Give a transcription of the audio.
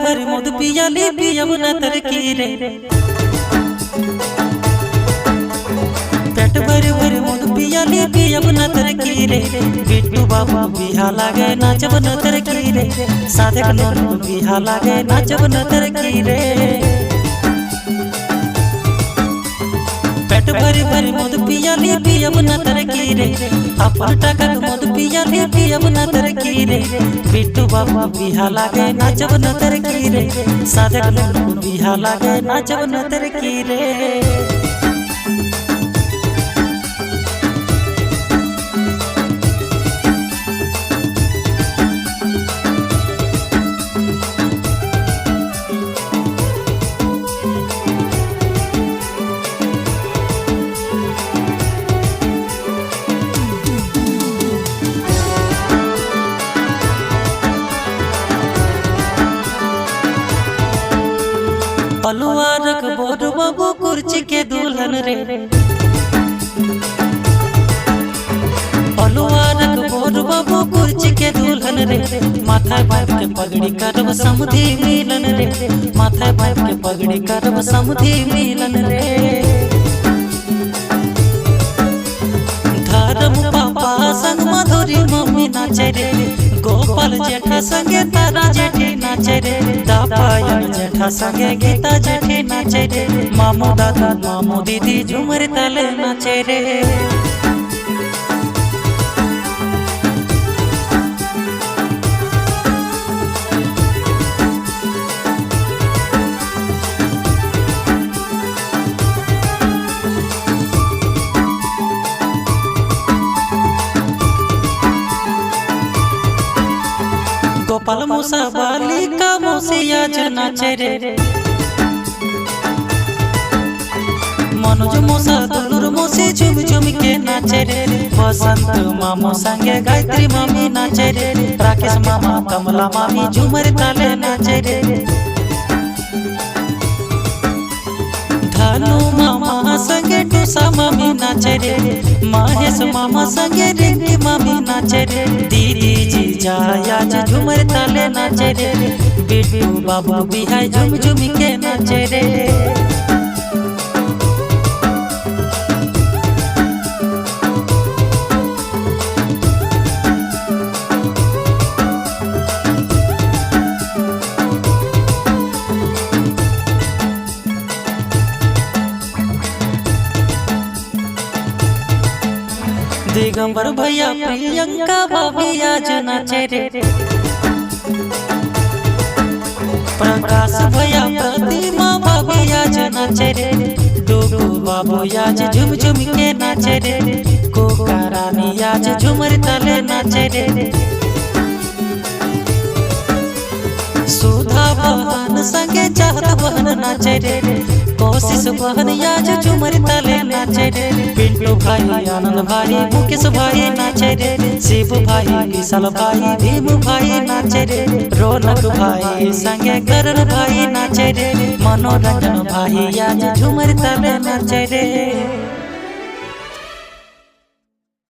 भर मद पियाली पियब न तरकी रे पेट भर मद पियाली पियब न तरकी रे बिट्टू बाबू बिहा लागे नाचब न तरकी रे साधक नोनू बिहा लागे नाचब न तरकी रे पेट भर मद पियाली पियब न तरकी रे अपन टाका मद पियाली पियब न तरकी रे बिट्टू बाबू बिहा लागे नाचब न तरकी रे साधक नोनू बिहा लागे नाचब न तरकी रे पलुआ रख बोर बाबू कुर्सी के दुल्हन रे पलुआ रख बोर बाबू कुर्सी के दुल्हन रे माथा बाप के पगड़ी करब समधी मिलन रे माथा बाप के पगड़ी करब समधी मिलन रे धर्म पापा संग माधुरी मम्मी नाचे रे गोपाल जेठा संगे तारा जेठी नाचे रे दापायन जेठा संगे गीता जेठी नाचे रे मामू दादा मामू दीदी झूमर तले नाचे रे गोपाल मूसा बालिका मौसिया नाचे रे मनोज मूसा दुलुर मौसी झुम झुम के नाचे रे बसंत मामू संगे गायत्री मामी नाचे रे राकेश मामा कमला मामी झूमर ताले नाचे रे धनु मामा संगे टूसा मामी नाचे रे महेश मामा संगे रिंकी मामी नाचे रे दीदी जीजा आज झूमर ताले नाचे रे बिट्टू बाबू बिहाई झुम झुम के नाचे रे दिगंबर भैया प्रियंका भाभी आज नाचे रे प्रकाश भैया प्रतिमा भाभी आज नाचे रे डोगू बाबू आज झुम झुम के नाचे रे कोका रानी आज झूमर तले नाचे रे सुधा बहन संगे चाहत बहन नाचे रे कोशिश बहन आज झूमर तले नाचे रे पिंटू भाई आनंद भाई मुकेश भाई नाचे रे शिव भाई विशाल भाई भीम भाई नाचे रे रौनक भाई संगे करण भाई नाचे रे मनोरंजन भाई आज झूमर तले नाचे रे।